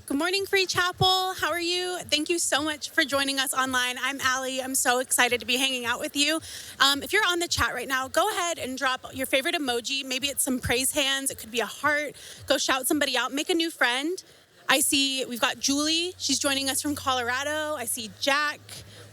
Good morning, Free Chapel. How are you? Thank you so much for joining us online. I'm Allie. I'm so excited to be hanging out with you. If you're on the chat right now, go ahead and drop your favorite emoji. Maybe it's some praise hands. It could be a heart. Go shout somebody out. Make a new friend. I see we've got Julie. She's joining us from Colorado. I see Jack.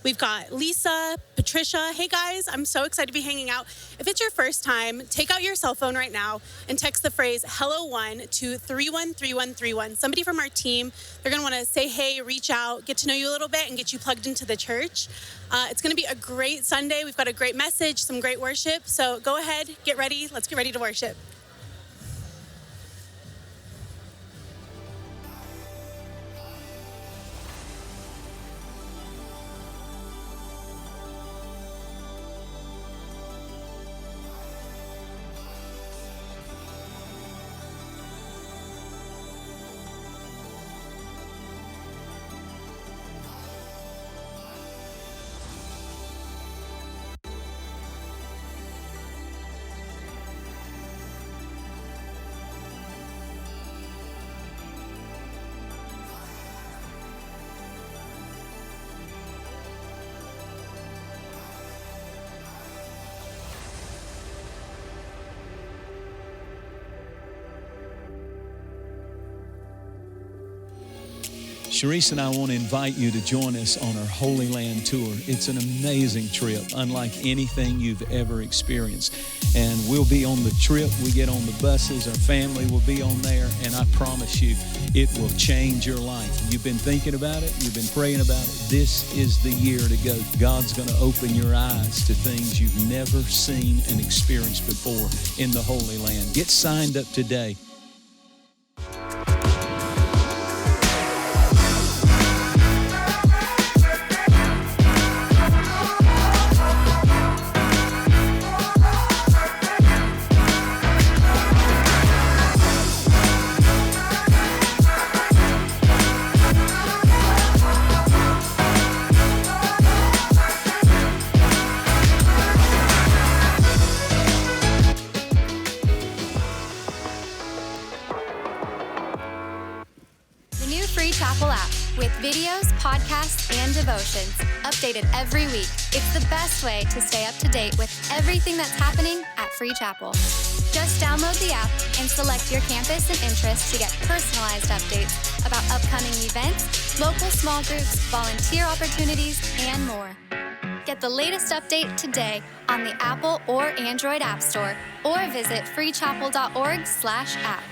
We've got Lisa, Patricia. Hey guys, I'm so excited to be hanging out. If it's your first time, take out your cell phone right now and text the phrase hello1 to 313131. Somebody from our team, they're gonna wanna say hey, reach out, get to know you a little bit and get you plugged into the church. It's gonna be a great Sunday. We've got a great message, some great worship. So go ahead, get ready. Let's get ready to worship. Sharice and I want to invite you to join us on our Holy Land tour. It's an amazing trip, unlike anything you've ever experienced. And we'll be on the trip. We get on the buses. Our family will be on there. And I promise you, it will change your life. You've been thinking about it. You've been praying about it. This is the year to go. God's going to open your eyes to things you've never seen and experienced before in the Holy Land. Get signed up today. Devotions, updated every week. It's the best way to stay up to date with everything that's happening at Free Chapel. Just download the app and select your campus and interests to get personalized updates about upcoming events, local small groups, volunteer opportunities, and more. Get the latest update today on the Apple or Android App Store or visit freechapel.org/app.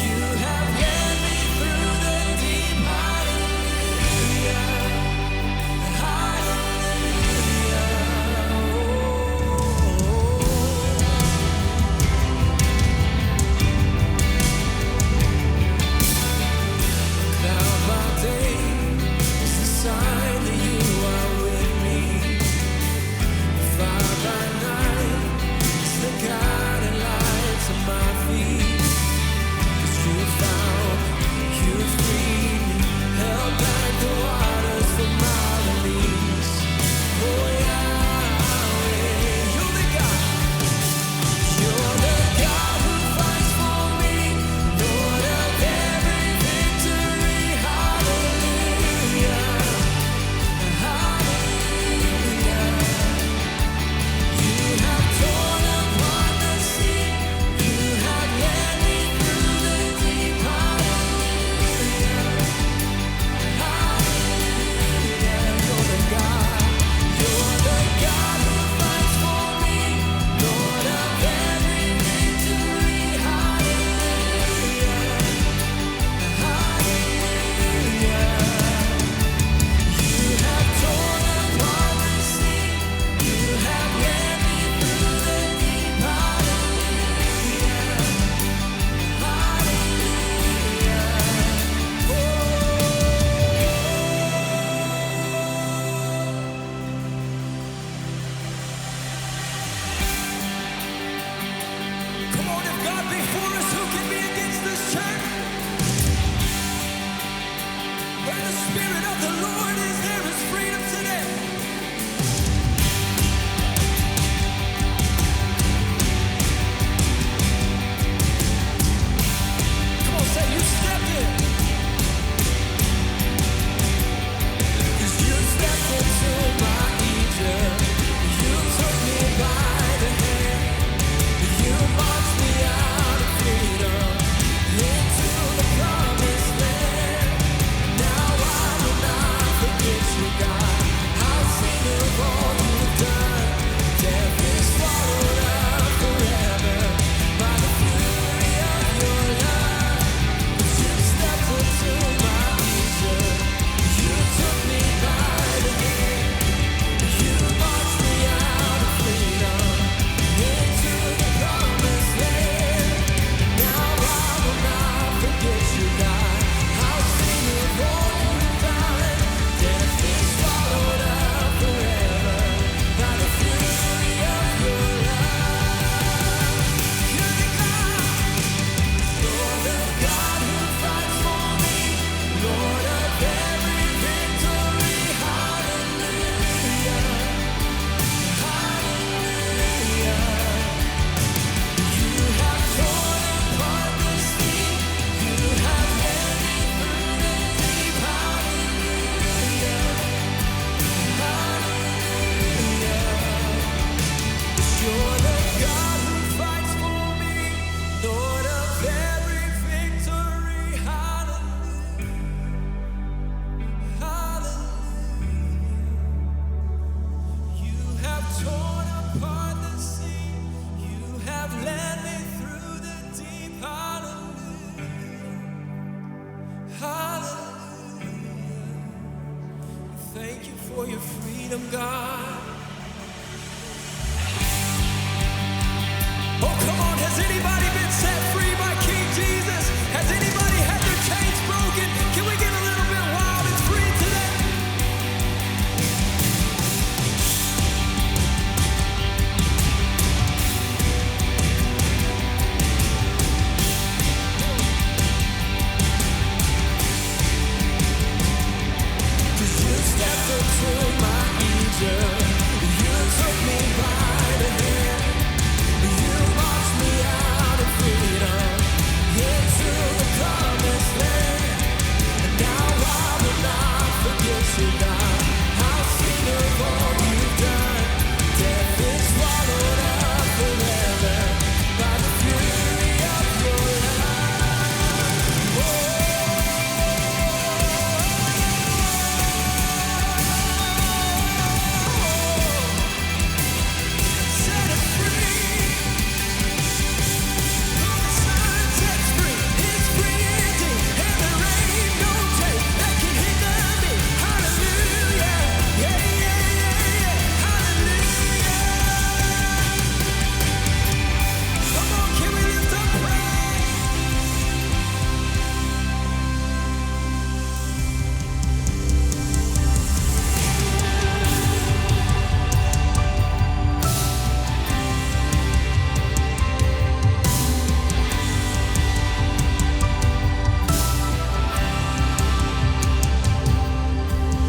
You have led me through the deep, mighty Spirit of the Lord is, there is freedom today. Come on, say you stepped in. 'Cause you stepped into my Egypt. You took me by the hand. You marched me out of freedom into the promised land. Now I will not forget you, God. I'll sing of all you've done. Death is swallowed up forever by the fury of your love. 'Cause you stepped into my Egypt. You took me by the hand. You marched me out of freedom into the promised land. Now I will not forget you, God. I'll sing of all you've done. Death is swallowed up forever by the fury of your love. You're the God. You're the God who fights for me. Lord of every victory. Hallelujah. Hallelujah. You have torn apart the sea. You have led me through the deep. Hallelujah. Hallelujah. You're the God who fights for me. Lord of every victory. Hallelujah. Hallelujah. You have torn apart the sea. You have led me through the deep. Hallelujah. Hallelujah. Thank you for your freedom, God. Oh, come on. Has anybody been set free by King Jesus? Has anybody had their chains broken? Can we get a little bit wild and free today? Cause you stepped into my Egypt. You took me by the hand. You marched me out of freedom into the promised land. And now I will not forget you, God. I'll sing of all you've done. Death is swallowed up forever by the fury of your love. Set us free. Who the Son sets free is free indeed. And there ain't no chain that can hinder me. Hallelujah. Yeah, yeah, yeah, yeah. Hallelujah. Come on, can we lift up praise?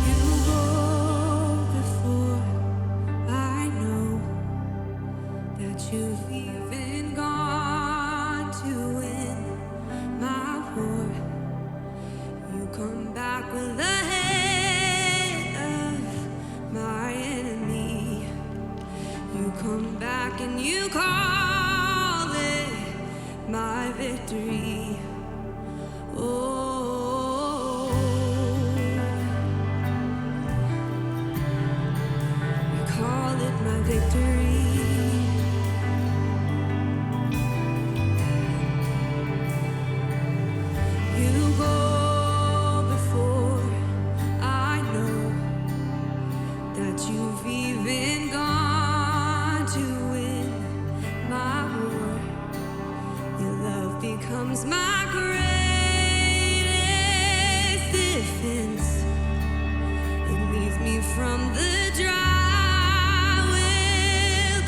You go before. I know that you've even gone to win my war. You come back with the head of my enemy. You come back and you call it my victory. Oh, you call it my victory. You go before. I know that you've even gone to win my war. Your love becomes my greatest defense. It leads me from the dry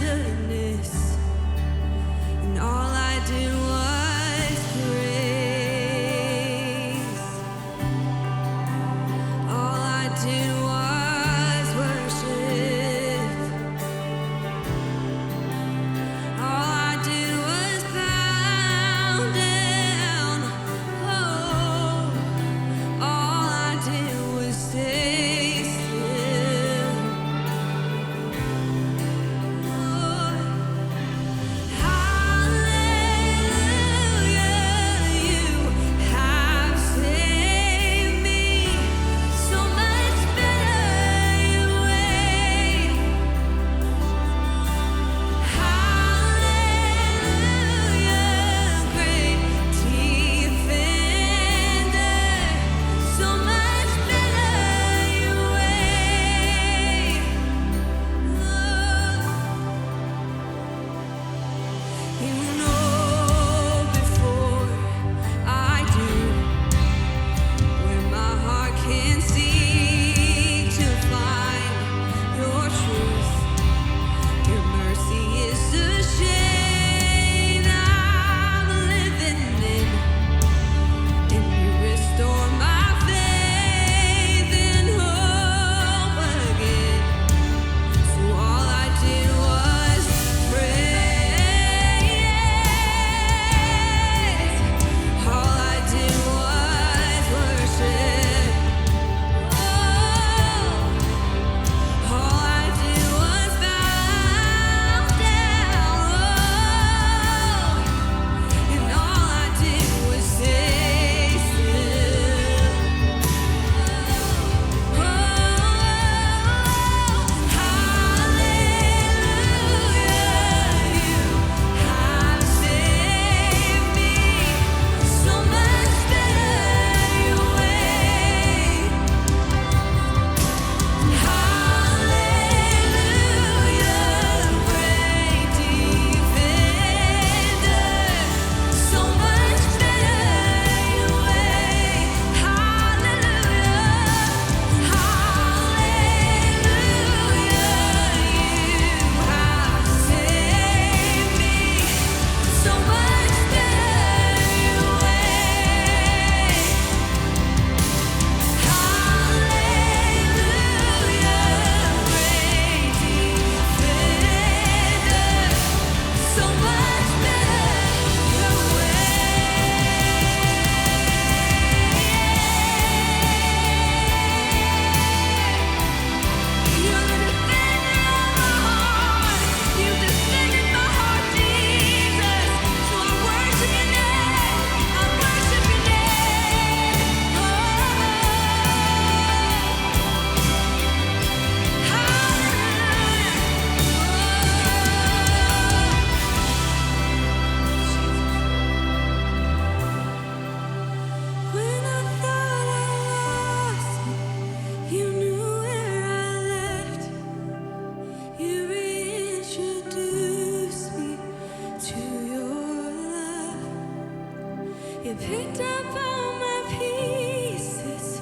wilderness. And all I did was praise. picked up all my pieces,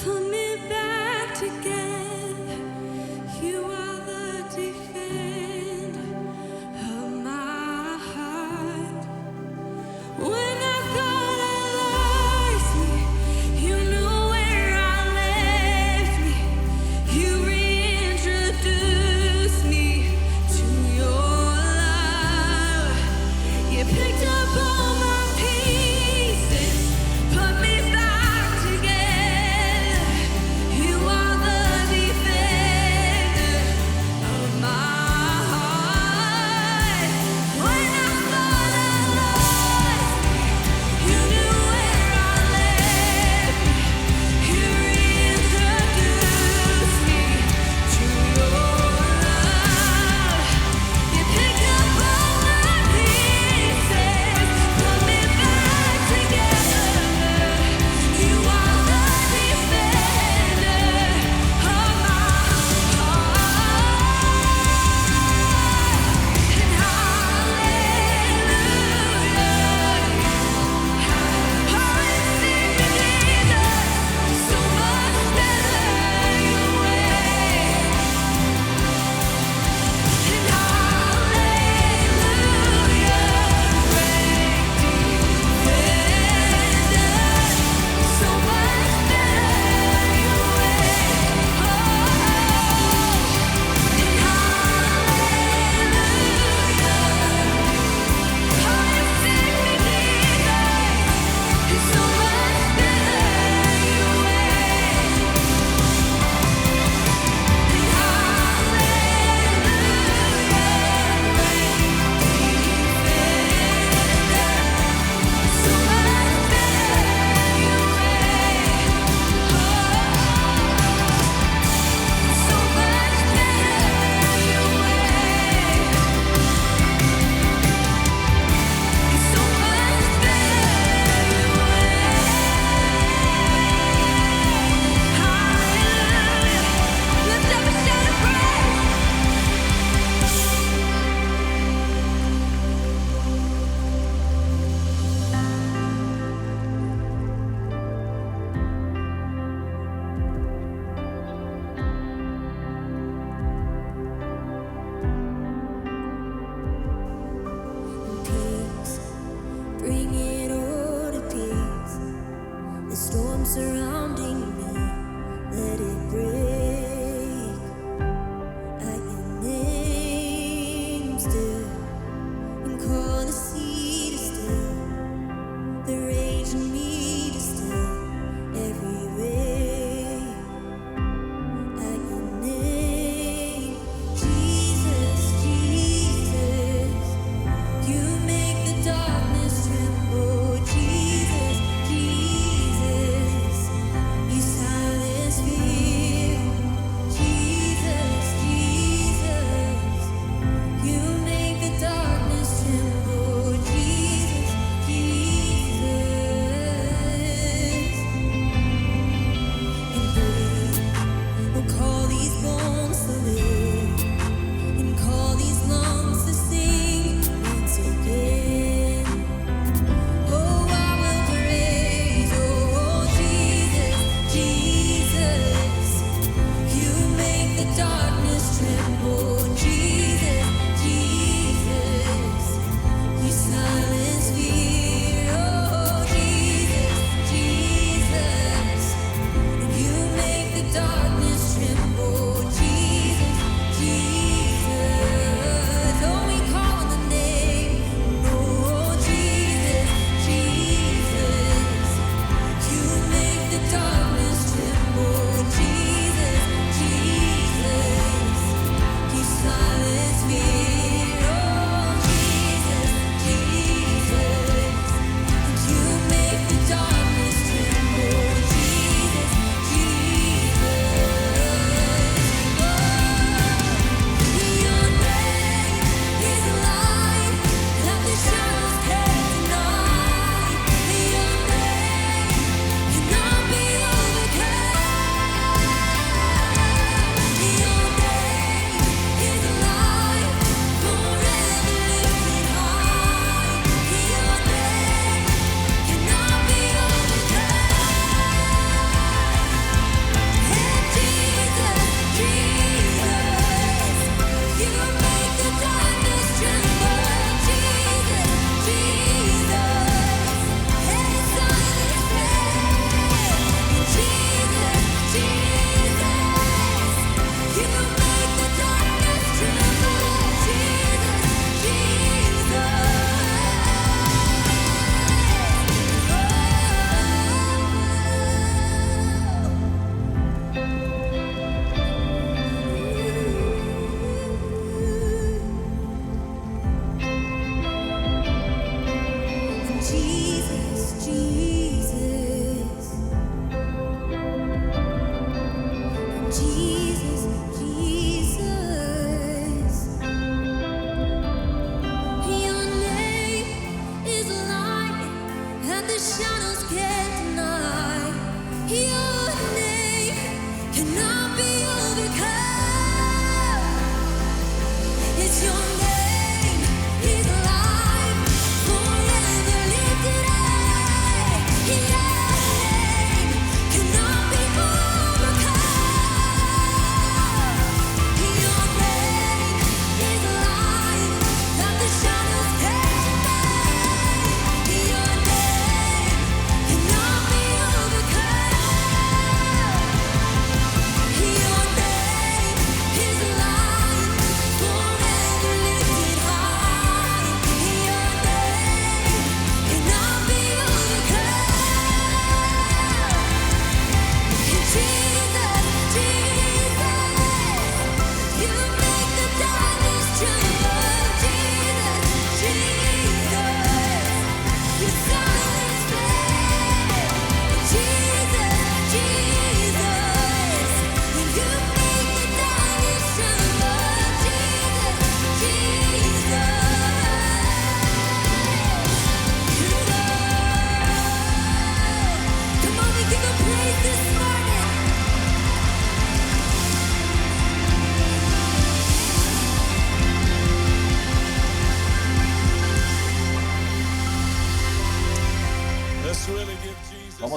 put me back together. You are the defender of my heart. When I thought I lost me, you knew where I left me. You reintroduced me to your love. You picked up all my pieces,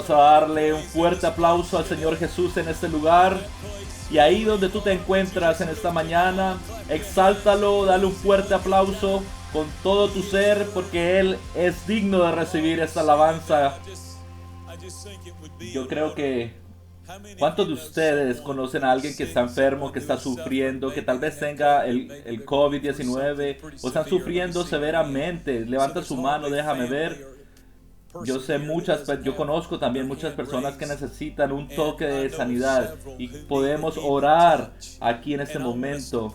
Vamos a darle un fuerte aplauso al Señor Jesús en este lugar. Y ahí donde tú te encuentras en esta mañana, exáltalo, dale un fuerte aplauso con todo tu ser, porque Él es digno de recibir esta alabanza. Yo creo que ¿cuántos de ustedes conocen a alguien que está enfermo, que está sufriendo, que tal vez tenga el COVID-19 o están sufriendo severamente? Levanta su mano, déjame ver. Yo conozco también muchas personas que necesitan un toque de sanidad y podemos orar aquí en este momento.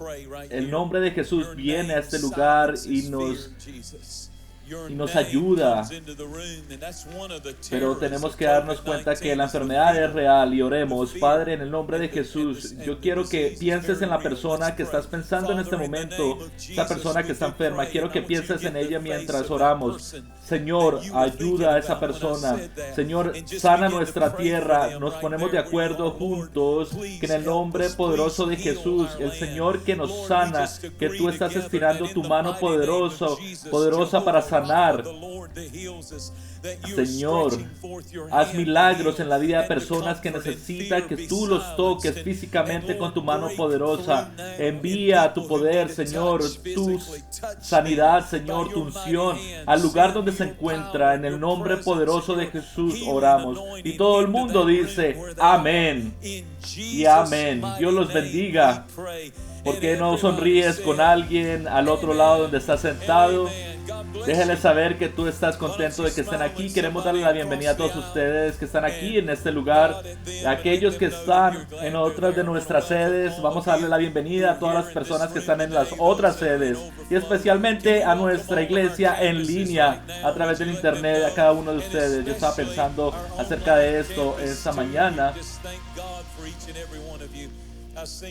El nombre de Jesús viene a este lugar y nos ayuda, pero tenemos que darnos cuenta que la enfermedad es real y oremos. Padre, en el nombre de Jesús, yo quiero que pienses en la persona que estás pensando en este momento, esa persona que está enferma. Quiero que pienses en ella mientras oramos. Señor, ayuda a esa persona. Señor, sana nuestra tierra. Nos ponemos de acuerdo juntos que en el nombre poderoso de Jesús, el Señor que nos sana, que tú estás estirando tu mano poderosa para sanar. Señor, haz milagros en la vida de personas que necesitan que tú los toques físicamente con tu mano poderosa. Envía tu poder, Señor, tu sanidad, Señor, tu unción al lugar donde se encuentra. En el nombre poderoso de Jesús oramos. Y todo el mundo dice amén y amén. Dios los bendiga. ¿Por qué no sonríes con alguien al otro lado donde estás sentado? Déjale saber que tú estás contento de que estén aquí. Queremos darle la bienvenida a todos ustedes que están aquí en este lugar. A aquellos que están en otras de nuestras sedes, vamos a darle la bienvenida a todas las personas que están en las otras sedes. Y especialmente a nuestra iglesia en línea, a través del internet, a cada uno de ustedes. Yo estaba pensando acerca de esto esta mañana.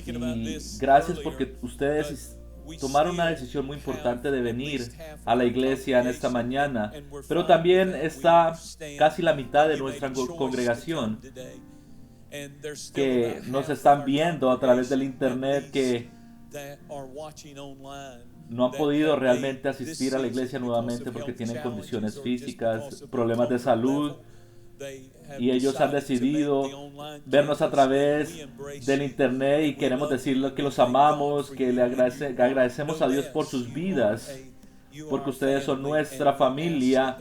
Y gracias porque ustedes tomaron una decisión muy importante de venir a la iglesia en esta mañana, pero también está casi la mitad de nuestra congregación que nos están viendo a través del internet, que no han podido realmente asistir a la iglesia nuevamente porque tienen condiciones físicas, problemas de salud, y ellos han decidido vernos a través del internet, y queremos decirles que los amamos, que le agradecemos a Dios por sus vidas, porque ustedes son nuestra familia,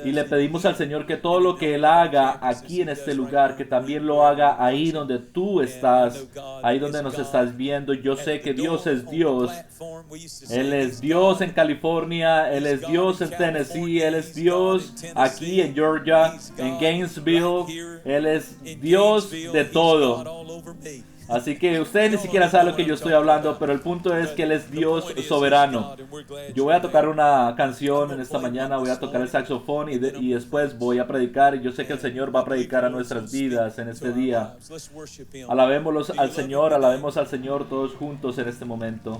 y le pedimos al Señor que todo lo que Él haga aquí en este lugar, que también lo haga ahí donde tú estás, ahí donde nos estás viendo. Yo sé que Dios es Dios. Él es Dios en California, Él es Dios en Tennessee, Él es Dios aquí en Georgia, en Gainesville. Él es Dios de todo. Así que ustedes ni siquiera saben lo que yo estoy hablando, pero el punto es que Él es Dios soberano. Yo voy a tocar una canción en esta mañana, voy a tocar el saxofón y después voy a predicar. Y yo sé que el Señor va a predicar a nuestras vidas en este día. Alabémoslos al Señor, alabemos al Señor todos juntos en este momento.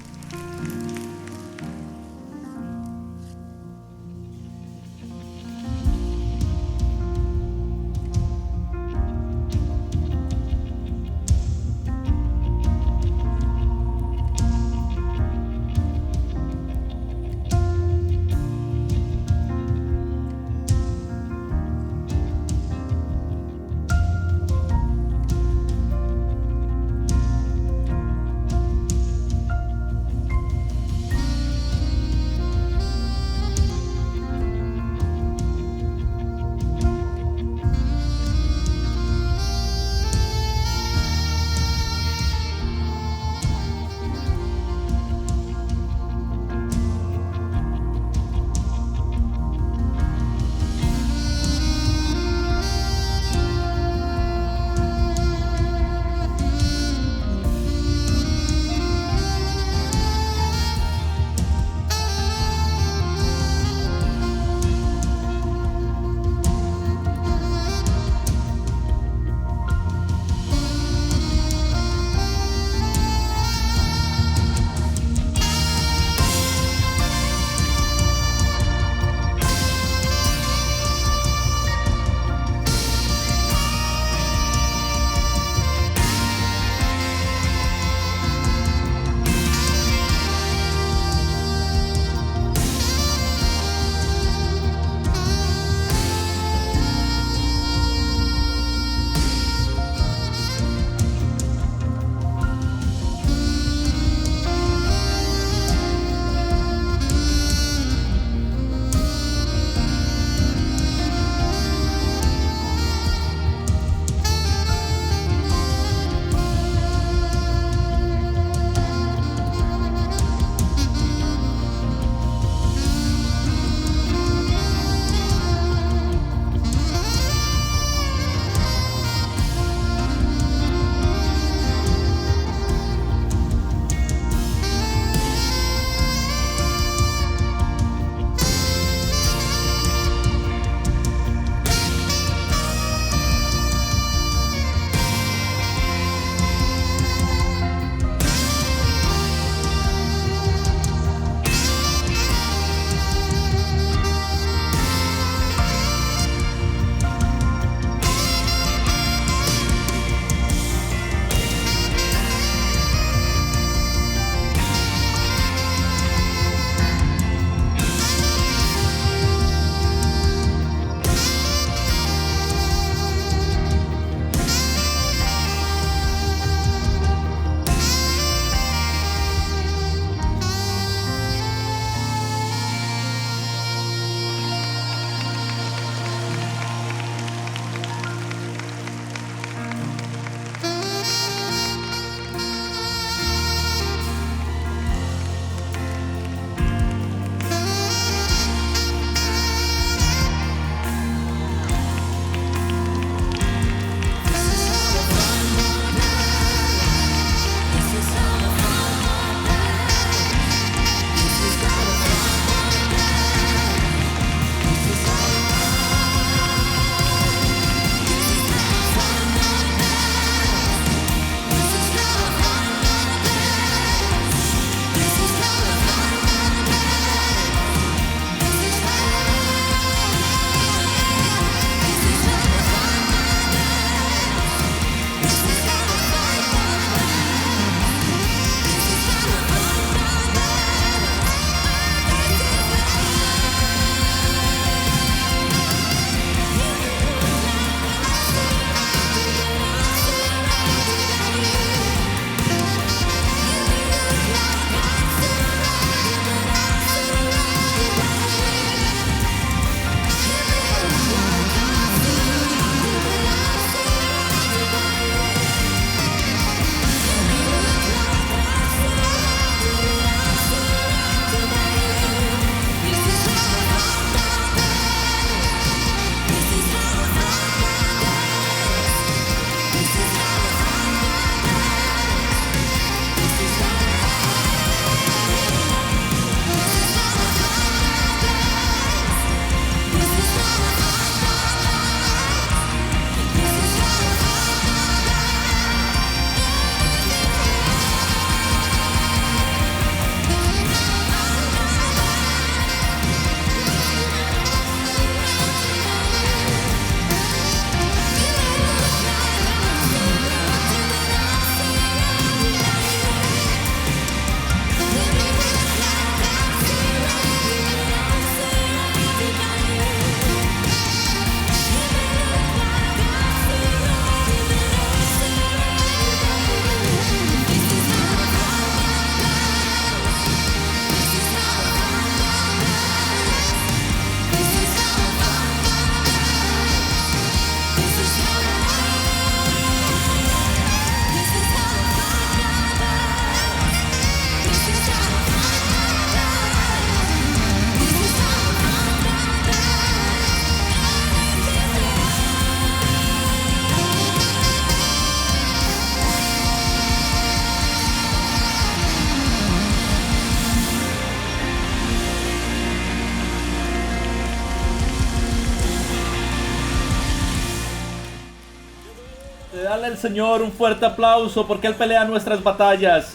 Dale al Señor un fuerte aplauso porque Él pelea nuestras batallas.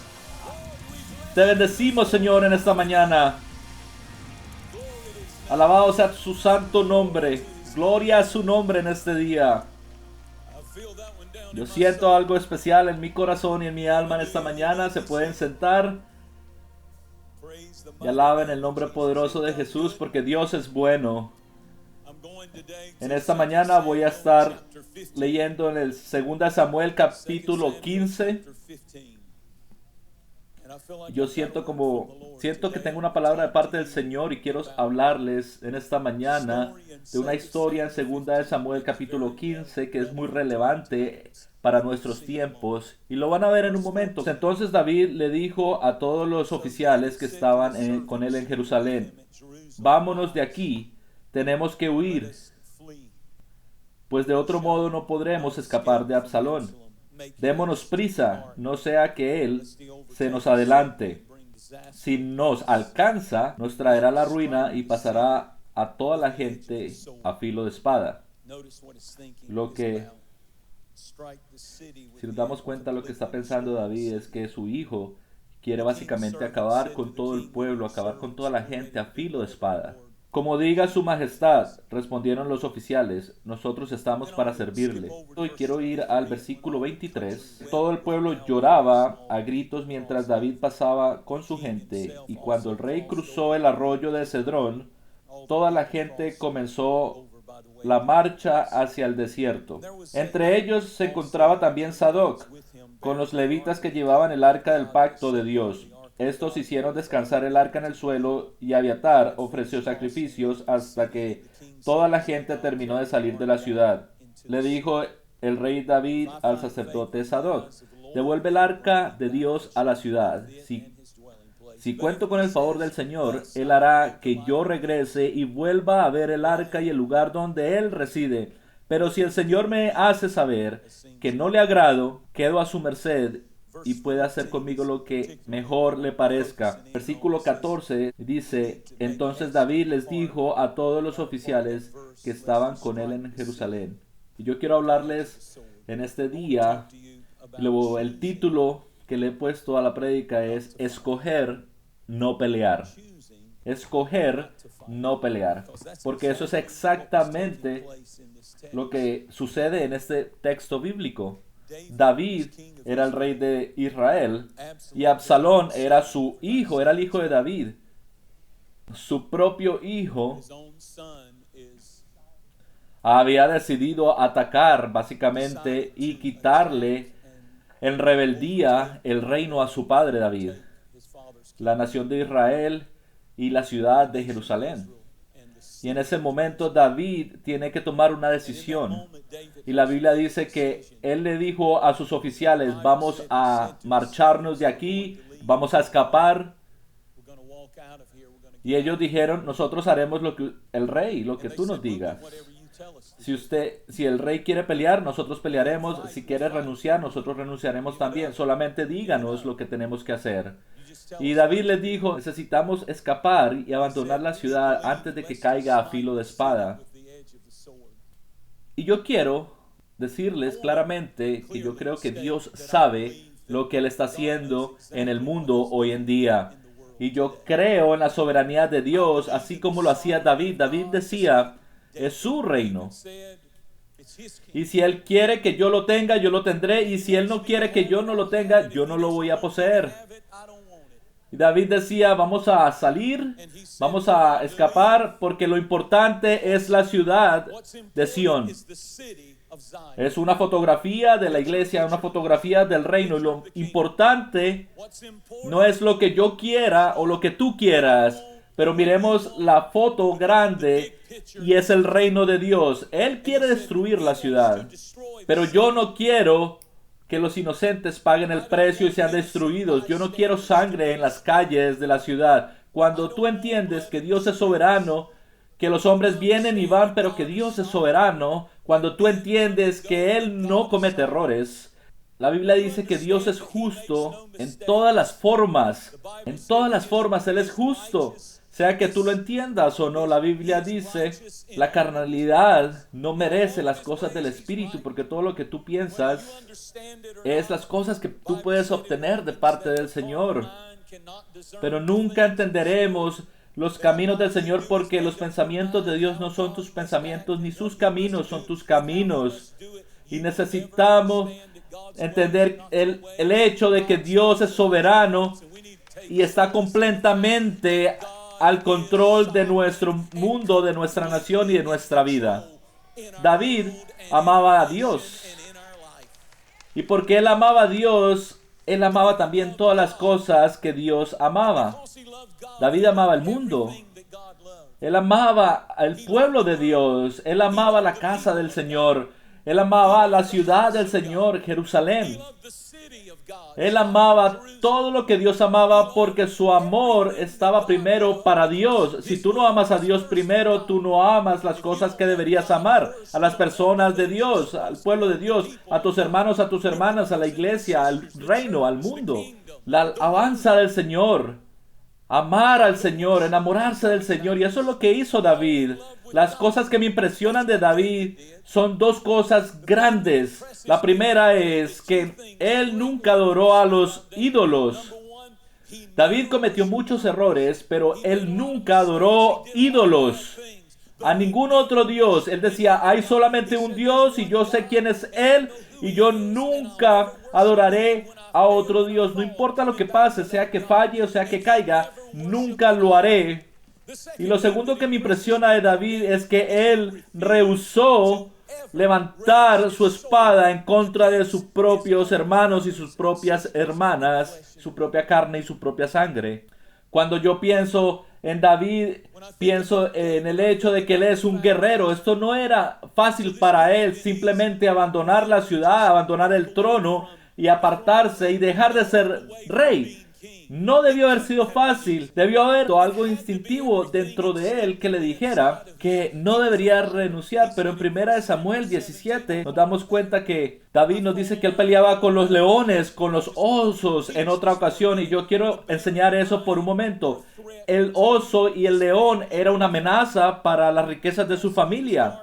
Te bendecimos, Señor, en esta mañana. Alabado sea su santo nombre. Gloria a su nombre en este día. Yo siento algo especial en mi corazón y en mi alma en esta mañana. Se pueden sentar y alaben el nombre poderoso de Jesús porque Dios es bueno. En esta mañana voy a estar leyendo en el 2 Samuel capítulo 15. Yo siento que tengo una palabra de parte del Señor y quiero hablarles en esta mañana de una historia en 2 Samuel capítulo 15 que es muy relevante para nuestros tiempos y lo van a ver en un momento. Entonces David le dijo a todos los oficiales que estaban con él en Jerusalén: vámonos de aquí, tenemos que huir, pues de otro modo no podremos escapar de Absalón. Démonos prisa, no sea que él se nos adelante. Si nos alcanza, nos traerá la ruina y pasará a toda la gente a filo de espada. Si nos damos cuenta, lo que está pensando David es que su hijo quiere básicamente acabar con todo el pueblo, acabar con toda la gente a filo de espada. Como diga su majestad, respondieron los oficiales, nosotros estamos para servirle. Hoy quiero ir al versículo 23. Todo el pueblo lloraba a gritos mientras David pasaba con su gente, y cuando el rey cruzó el arroyo de Cedrón, toda la gente comenzó la marcha hacia el desierto. Entre ellos se encontraba también Sadoc, con los levitas que llevaban el arca del pacto de Dios. Estos hicieron descansar el arca en el suelo y Abiatar ofreció sacrificios hasta que toda la gente terminó de salir de la ciudad. Le dijo el rey David al sacerdote Sadoc: devuelve el arca de Dios a la ciudad. Si cuento con el favor del Señor, Él hará que yo regrese y vuelva a ver el arca y el lugar donde Él reside. Pero si el Señor me hace saber que no le agrado, quedo a su merced y puede hacer conmigo lo que mejor le parezca. Versículo 14 dice: entonces David les dijo a todos los oficiales que estaban con él en Jerusalén. Y yo quiero hablarles en este día, luego el título que le he puesto a la prédica es escoger, no pelear. Escoger, no pelear. Porque eso es exactamente lo que sucede en este texto bíblico. David era el rey de Israel y Absalón era su hijo, era el hijo de David. Su propio hijo había decidido atacar básicamente y quitarle en rebeldía el reino a su padre David, la nación de Israel y la ciudad de Jerusalén. Y en ese momento David tiene que tomar una decisión. Y la Biblia dice que él le dijo a sus oficiales: vamos a marcharnos de aquí, vamos a escapar. Y ellos dijeron: nosotros haremos lo que lo que tú nos digas. Si el rey quiere pelear, nosotros pelearemos. Si quiere renunciar, nosotros renunciaremos también. Solamente díganos lo que tenemos que hacer. Y David les dijo: necesitamos escapar y abandonar la ciudad antes de que caiga a filo de espada. Y yo quiero decirles claramente que yo creo que Dios sabe lo que Él está haciendo en el mundo hoy en día. Y yo creo en la soberanía de Dios, así como lo hacía David. David decía: es su reino. Y si Él quiere que yo lo tenga, yo lo tendré. Y si Él no quiere que yo no lo tenga, yo no lo voy a poseer. Y David decía: vamos a salir, vamos a escapar, porque lo importante es la ciudad de Sión. Es una fotografía de la iglesia, una fotografía del reino. Y lo importante no es lo que yo quiera o lo que tú quieras, pero miremos la foto grande y es el reino de Dios. Él quiere destruir la ciudad, pero yo no quiero que los inocentes paguen el precio y sean destruidos. Yo no quiero sangre en las calles de la ciudad. Cuando tú entiendes que Dios es soberano, que los hombres vienen y van, pero que Dios es soberano, cuando tú entiendes que Él no comete errores, La Biblia dice que Dios es justo en todas las formas. En todas las formas Él es justo. Sea que tú lo entiendas o no, la Biblia dice, la carnalidad no merece las cosas del Espíritu, porque todo lo que tú piensas es las cosas que tú puedes obtener de parte del Señor. Pero nunca entenderemos los caminos del Señor, porque los pensamientos de Dios no son tus pensamientos, ni sus caminos son tus caminos. Y necesitamos entender el hecho de que Dios es soberano y está completamente al control de nuestro mundo, de nuestra nación y de nuestra vida. David amaba a Dios. Y porque él amaba a Dios, él amaba también todas las cosas que Dios amaba. David amaba el mundo. Él amaba al pueblo de Dios. Él amaba la casa del Señor. Él amaba la ciudad del Señor, Jerusalén. Él amaba todo lo que Dios amaba, porque su amor estaba primero para Dios. Si tú no amas a Dios primero, tú no amas las cosas que deberías amar. A las personas de Dios, al pueblo de Dios, a tus hermanos, a tus hermanas, a la iglesia, al reino, al mundo. La alabanza del Señor. Amar al Señor, enamorarse del Señor. Y eso es lo que hizo David. Las cosas que me impresionan de David son dos cosas grandes. La primera es que él nunca adoró a los ídolos. David cometió muchos errores, pero él nunca adoró ídolos. A ningún otro Dios. Él decía, hay solamente un Dios y yo sé quién es Él, y yo nunca adoraré a otro Dios. No importa lo que pase, sea que falle o sea que caiga, nunca lo haré. Y lo segundo que me impresiona de David es que él rehusó levantar su espada en contra de sus propios hermanos y sus propias hermanas, su propia carne y su propia sangre. Cuando yo pienso en David, pienso en el hecho de que él es un guerrero. Esto no era fácil para él, simplemente abandonar la ciudad, abandonar el trono y apartarse y dejar de ser rey. No debió haber sido fácil. Debió haber algo instintivo dentro de él que le dijera que no debería renunciar. Pero en 1 Samuel 17 nos damos cuenta que David nos dice que él peleaba con los leones, con los osos en otra ocasión. Y yo quiero enseñar eso por un momento. El oso y el león era una amenaza para las riquezas de su familia.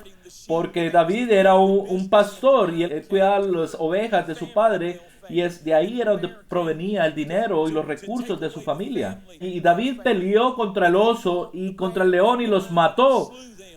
Porque David era un pastor y él cuidaba las ovejas de su padre. Y de ahí era donde provenía el dinero y los recursos de su familia. Y David peleó contra el oso y contra el león y los mató.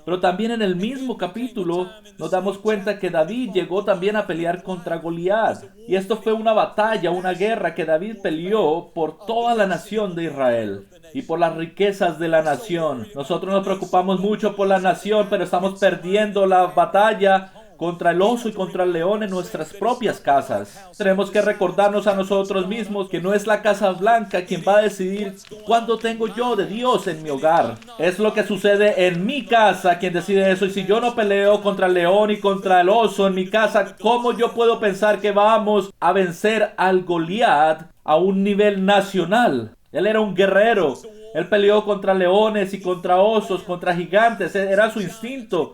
Pero también en el mismo capítulo nos damos cuenta que David llegó también a pelear contra Goliat. Y esto fue una batalla, una guerra que David peleó por toda la nación de Israel y por las riquezas de la nación. Nosotros nos preocupamos mucho por la nación, pero estamos perdiendo la batalla contra el oso y contra el león en nuestras propias casas. Tenemos que recordarnos a nosotros mismos que no es la Casa Blanca quien va a decidir cuándo tengo yo de Dios en mi hogar. Es lo que sucede en mi casa quien decide eso. Y si yo no peleo contra el león y contra el oso en mi casa, ¿cómo yo puedo pensar que vamos a vencer al Goliat a un nivel nacional? Él era un guerrero. Él peleó contra leones y contra osos, contra gigantes. Era su instinto.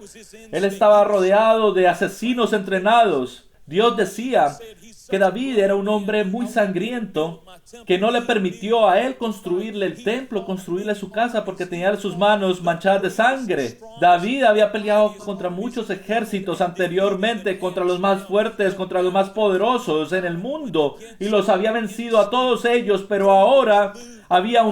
Él estaba rodeado de asesinos entrenados. Dios decía que David era un hombre muy sangriento, que no le permitió a él construirle el templo, construirle su casa, porque tenía sus manos manchadas de sangre. David había peleado contra muchos ejércitos anteriormente, contra los más fuertes, contra los más poderosos en el mundo, y los había vencido a todos ellos, pero ahora había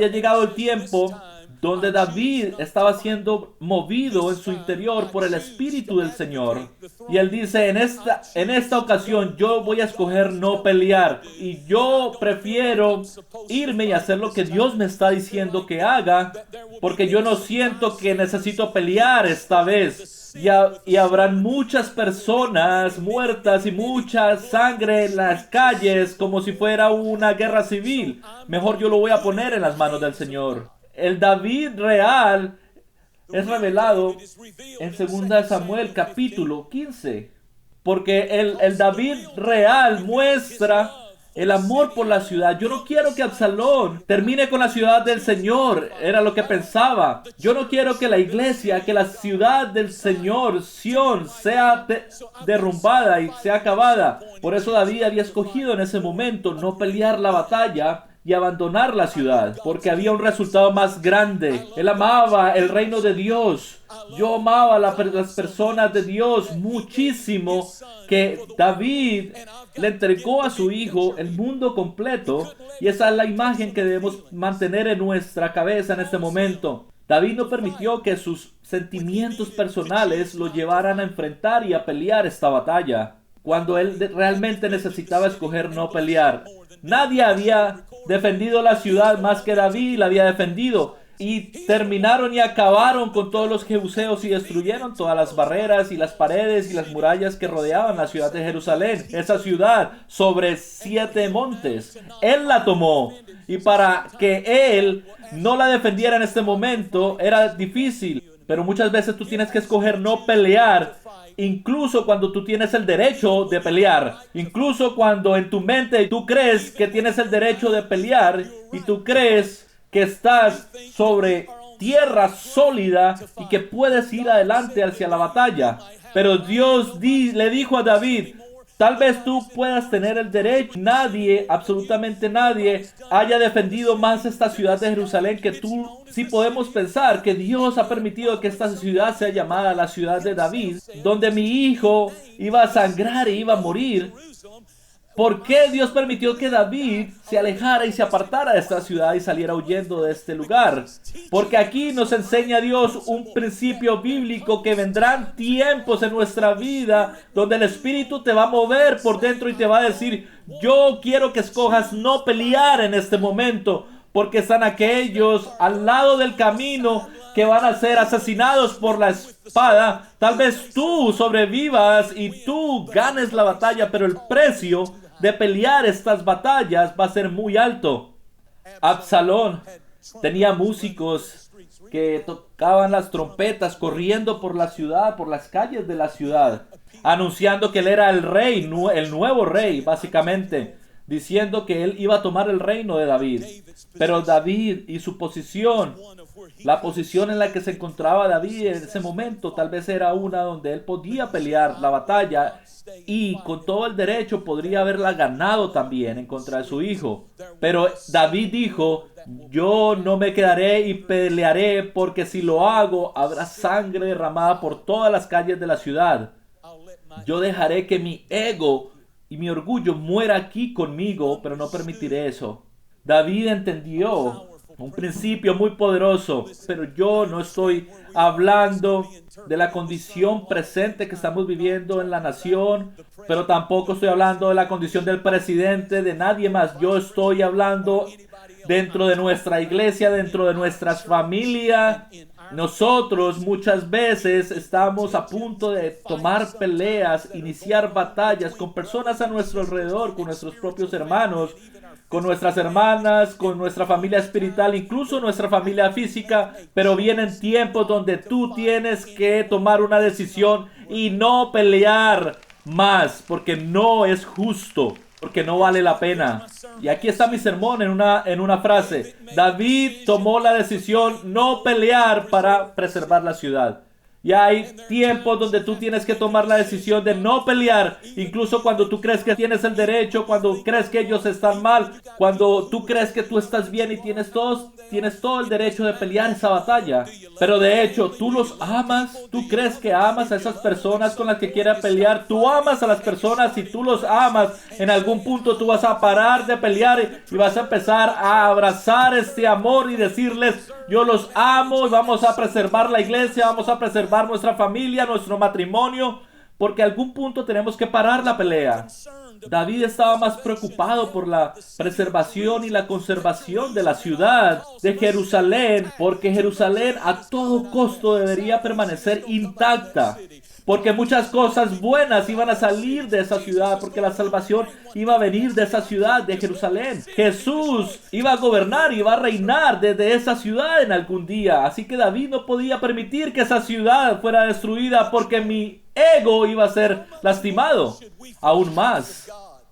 llegado el tiempo donde David estaba siendo movido en su interior por el Espíritu del Señor. Y él dice, en esta ocasión yo voy a escoger no pelear. Y yo prefiero irme y hacer lo que Dios me está diciendo que haga, porque yo no siento que necesito pelear esta vez. Y habrán muchas personas muertas y mucha sangre en las calles como si fuera una guerra civil. Mejor yo lo voy a poner en las manos del Señor. El David real es revelado en 2 Samuel capítulo 15. Porque el David real muestra el amor por la ciudad. Yo no quiero que Absalón termine con la ciudad del Señor, era lo que pensaba. Yo no quiero que la iglesia, que la ciudad del Señor, Sión, sea derrumbada y sea acabada. Por eso David había escogido en ese momento no pelear la batalla y abandonar la ciudad, porque había un resultado más grande. Él amaba el reino de Dios. Yo amaba las personas de Dios muchísimo, que David le entregó a su hijo el mundo completo, y esa es la imagen que debemos mantener en nuestra cabeza en este momento. David no permitió que sus sentimientos personales lo llevaran a enfrentar y a pelear esta batalla, cuando él realmente necesitaba escoger no pelear. Nadie había defendido la ciudad más que David la había defendido. Y terminaron y acabaron con todos los jebuseos y destruyeron todas las barreras y las paredes y las murallas que rodeaban la ciudad de Jerusalén. Esa ciudad sobre 7 montes. Él la tomó. Y para que él no la defendiera en este momento era difícil. Pero muchas veces tú tienes que escoger no pelear, incluso cuando tú tienes el derecho de pelear. Incluso cuando en tu mente tú crees que tienes el derecho de pelear y tú crees que estás sobre tierra sólida y que puedes ir adelante hacia la batalla. Pero Dios le dijo a David: tal vez tú puedas tener el derecho. Nadie, absolutamente nadie, haya defendido más esta ciudad de Jerusalén que tú. Sí podemos pensar que Dios ha permitido que esta ciudad sea llamada la ciudad de David, donde mi hijo iba a sangrar y iba a morir. ¿Por qué Dios permitió que David se alejara y se apartara de esta ciudad y saliera huyendo de este lugar? Porque aquí nos enseña Dios un principio bíblico, que vendrán tiempos en nuestra vida donde el Espíritu te va a mover por dentro y te va a decir: yo quiero que escojas no pelear en este momento, porque están aquellos al lado del camino que van a ser asesinados por la espada. Tal vez tú sobrevivas y tú ganes la batalla, pero el precio de pelear estas batallas va a ser muy alto. Absalón tenía músicos que tocaban las trompetas corriendo por la ciudad, por las calles de la ciudad, anunciando que él era el rey, el nuevo rey, básicamente, diciendo que él iba a tomar el reino de David. Pero David y su posición, la posición en la que se encontraba David en ese momento, tal vez era una donde él podía pelear la batalla y con todo el derecho podría haberla ganado también en contra de su hijo. Pero David dijo: yo no me quedaré y pelearé, porque si lo hago habrá sangre derramada por todas las calles de la ciudad. Yo dejaré que mi ego y mi orgullo muera aquí conmigo, pero no permitiré eso. David entendió un principio muy poderoso, pero yo no estoy hablando de la condición presente que estamos viviendo en la nación, pero tampoco estoy hablando de la condición del presidente, de nadie más. Yo estoy hablando dentro de nuestra iglesia, dentro de nuestras familias. Nosotros muchas veces estamos a punto de tomar peleas, iniciar batallas con personas a nuestro alrededor, con nuestros propios hermanos, con nuestras hermanas, con nuestra familia espiritual, incluso nuestra familia física. Pero vienen tiempos donde tú tienes que tomar una decisión y no pelear más, porque no es justo, porque no vale la pena. Y aquí está mi sermón en una frase. David tomó la decisión no pelear para preservar la ciudad. Y hay tiempos donde tú tienes que tomar la decisión de no pelear, incluso cuando tú crees que tienes el derecho, cuando crees que ellos están mal, cuando tú crees que tú estás bien y tienes todo el derecho de pelear esa batalla. Pero de hecho, tú los amas, tú crees que amas a esas personas con las que quieres pelear, tú amas a las personas y tú los amas. En algún punto tú vas a parar de pelear y vas a empezar a abrazar este amor y decirles: yo los amo y vamos a preservar la iglesia, vamos a preservar nuestra familia, nuestro matrimonio, porque a algún punto tenemos que parar la pelea. David estaba más preocupado por la preservación y la conservación de la ciudad de Jerusalén, porque Jerusalén a todo costo debería permanecer intacta, porque muchas cosas buenas iban a salir de esa ciudad, porque la salvación iba a venir de esa ciudad de Jerusalén. Jesús iba a gobernar, iba a reinar desde esa ciudad en algún día. Así que David no podía permitir que esa ciudad fuera destruida, porque mi ego iba a ser lastimado aún más.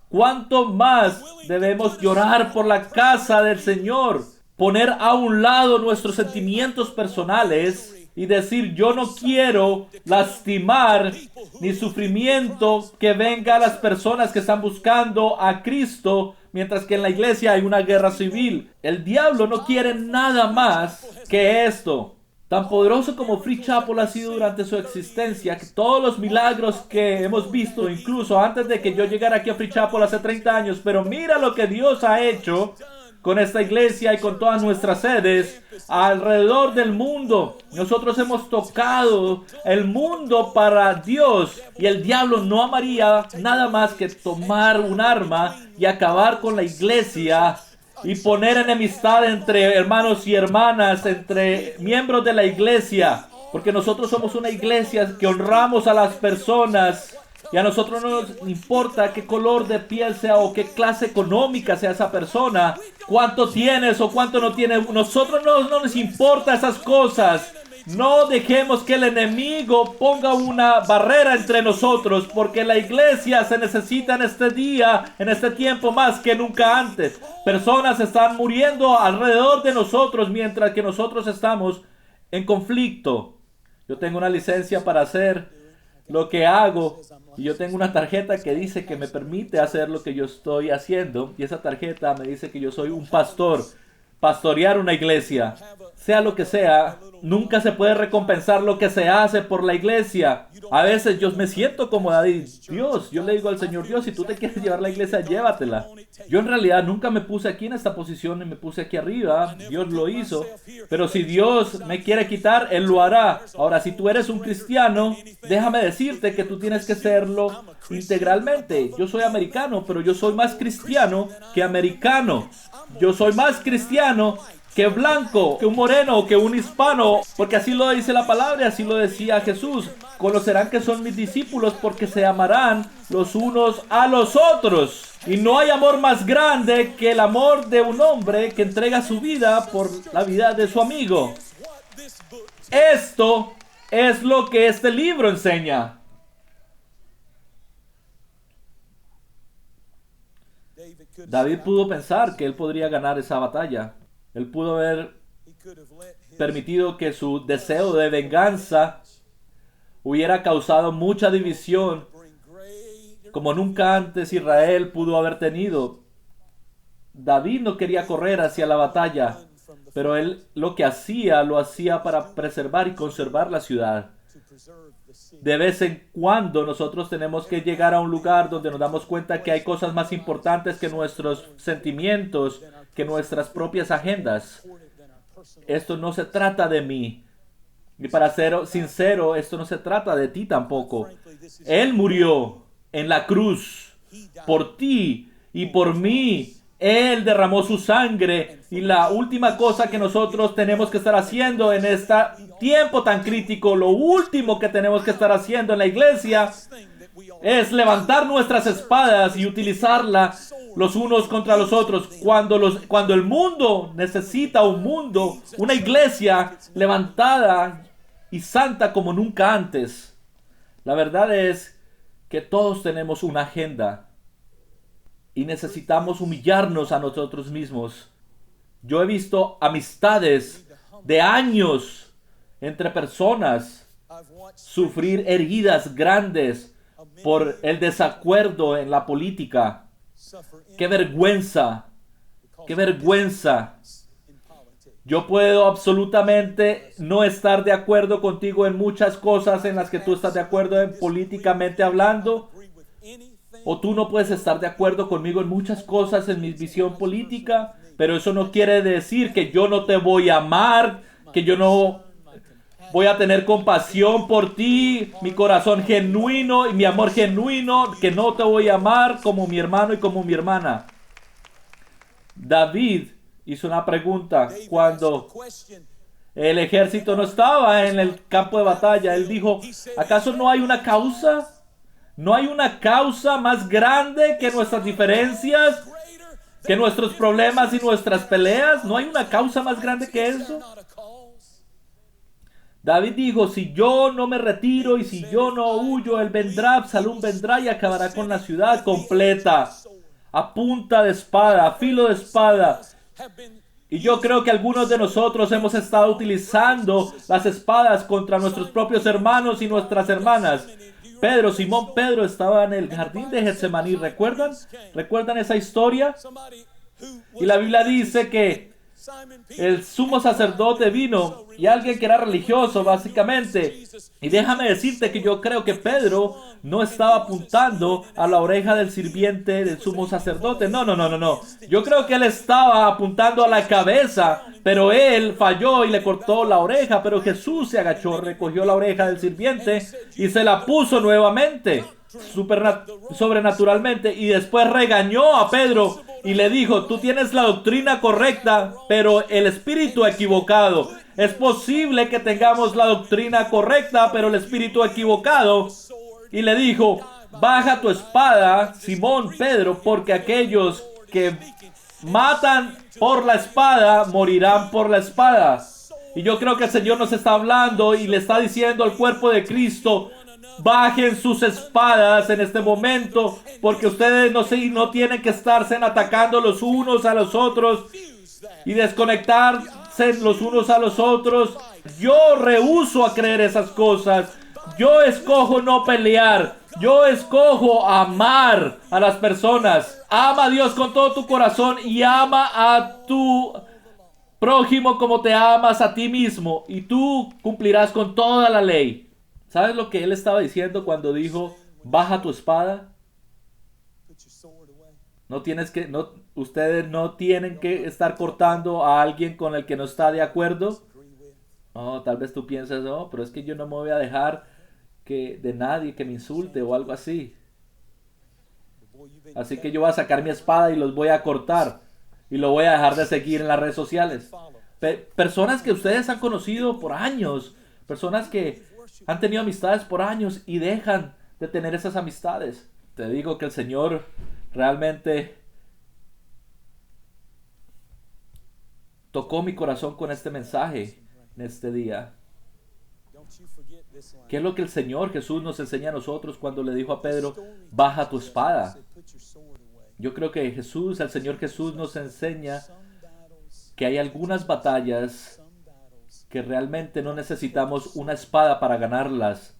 ¿cuánto más debemos llorar por la casa del Señor? Poner a un lado nuestros sentimientos personales y decir, yo no quiero lastimar ni sufrimiento que venga a las personas que están buscando a Cristo, mientras que en la iglesia hay una guerra civil. El diablo no quiere nada más que esto. Tan poderoso como Free Chapel ha sido durante su existencia, que todos los milagros que hemos visto, incluso antes de que yo llegara aquí a Free Chapel hace 30 años, pero mira lo que Dios ha hecho con esta iglesia y con todas nuestras sedes alrededor del mundo. Nosotros hemos tocado el mundo para Dios, y el diablo no amaría nada más que tomar un arma y acabar con la iglesia y poner enemistad entre hermanos y hermanas, entre miembros de la iglesia, porque nosotros somos una iglesia que honramos a las personas. Y a nosotros no nos importa qué color de piel sea o qué clase económica sea esa persona, cuánto tienes o cuánto no tienes. Nosotros no nos importa esas cosas. No dejemos que el enemigo ponga una barrera entre nosotros, porque la iglesia se necesita en este día, en este tiempo más que nunca antes. Personas están muriendo alrededor de nosotros mientras que nosotros estamos en conflicto. Yo tengo una licencia para hacer lo que hago, y yo tengo una tarjeta que dice que me permite hacer lo que yo estoy haciendo, y esa tarjeta me dice que yo soy un pastor. Pastorear una iglesia, sea lo que sea, nunca se puede recompensar lo que se hace por la iglesia. A veces yo me siento como David. Dios, yo le digo al Señor, Dios, si tú te quieres llevar la iglesia, llévatela. Yo en realidad nunca me puse aquí en esta posición y me puse aquí arriba. Dios lo hizo. Pero si Dios me quiere quitar, Él lo hará. Ahora, si tú eres un cristiano, déjame decirte que tú tienes que serlo integralmente. Yo soy americano, pero yo soy más cristiano que americano. Yo soy más cristiano que blanco, que un moreno, que un hispano, porque así lo dice la palabra, así lo decía Jesús. Conocerán que son mis discípulos porque se amarán los unos a los otros. Y no hay amor más grande que el amor de un hombre que entrega su vida por la vida de su amigo. Esto es lo que este libro enseña. David pudo pensar que él podría ganar esa batalla. Él pudo haber permitido que su deseo de venganza hubiera causado mucha división, como nunca antes Israel pudo haber tenido. David no quería correr hacia la batalla, pero él lo hacía para preservar y conservar la ciudad. De vez en cuando nosotros tenemos que llegar a un lugar donde nos damos cuenta que hay cosas más importantes que nuestros sentimientos, que nuestras propias agendas. Esto no se trata de mí. Y para ser sincero, esto no se trata de ti tampoco. Él murió en la cruz por ti y por mí. Él derramó su sangre, y la última cosa que nosotros tenemos que estar haciendo en este tiempo tan crítico, lo último que tenemos que estar haciendo en la iglesia es levantar nuestras espadas y utilizarlas los unos contra los otros. Cuando el mundo necesita una iglesia levantada y santa como nunca antes. La verdad es que todos tenemos una agenda y necesitamos humillarnos a nosotros mismos. Yo he visto amistades de años entre personas sufrir heridas grandes por el desacuerdo en la política. ¡Qué vergüenza! ¡Qué vergüenza! Yo puedo absolutamente no estar de acuerdo contigo en muchas cosas en las que tú estás de acuerdo políticamente hablando. O tú no puedes estar de acuerdo conmigo en muchas cosas en mi visión política, pero eso no quiere decir que yo no te voy a amar, que yo no voy a tener compasión por ti, mi corazón genuino y mi amor genuino, que no te voy a amar como mi hermano y como mi hermana. David hizo una pregunta cuando el ejército no estaba en el campo de batalla. Él dijo, ¿acaso no hay una causa? ¿No hay una causa más grande que nuestras diferencias, que nuestros problemas y nuestras peleas? ¿No hay una causa más grande que eso? David dijo, si yo no me retiro y si yo no huyo, él vendrá, Absalón vendrá y acabará con la ciudad completa. a punta de espada, a filo de espada. Y yo creo que algunos de nosotros hemos estado utilizando las espadas contra nuestros propios hermanos y nuestras hermanas. Simón Pedro estaba en el jardín de Getsemaní. ¿Recuerdan? ¿Recuerdan esa historia? Y la Biblia dice que el sumo sacerdote vino y alguien que era religioso básicamente. Y déjame decirte que yo creo que Pedro no estaba apuntando a la oreja del sirviente del sumo sacerdote. No. Yo creo que él estaba apuntando a la cabeza, pero él falló y le cortó la oreja. Pero Jesús se agachó, recogió la oreja del sirviente y se la puso nuevamente, sobrenaturalmente. Y después regañó a Pedro y le dijo: tú tienes la doctrina correcta, pero el espíritu equivocado. Es posible que tengamos la doctrina correcta, pero el espíritu equivocado. Y le dijo: baja tu espada, Simón Pedro, porque aquellos que matan por la espada morirán por la espada. Y yo creo que el Señor nos está hablando y le está diciendo al cuerpo de Cristo: bajen sus espadas en este momento, porque ustedes no tienen que estarse atacando los unos a los otros y desconectarse los unos a los otros. Yo rehúso a creer esas cosas. Yo escojo no pelear. Yo escojo amar a las personas. Ama a Dios con todo tu corazón y ama a tu prójimo como te amas a ti mismo, y tú cumplirás con toda la ley. ¿Sabes lo que él estaba diciendo cuando dijo: baja tu espada? Ustedes no tienen que estar cortando a alguien con el que no está de acuerdo. Tal vez tú piensas: pero es que yo no me voy a dejar de nadie que me insulte o algo así. Así que yo voy a sacar mi espada y los voy a cortar. Y lo voy a dejar de seguir en las redes sociales. Personas que ustedes han conocido por años. Personas que han tenido amistades por años y dejan de tener esas amistades. Te digo que el Señor realmente tocó mi corazón con este mensaje en este día. ¿Qué es lo que el Señor Jesús nos enseña a nosotros cuando le dijo a Pedro: baja tu espada? Yo creo que el Señor Jesús nos enseña que hay algunas batallas que realmente no necesitamos una espada para ganarlas.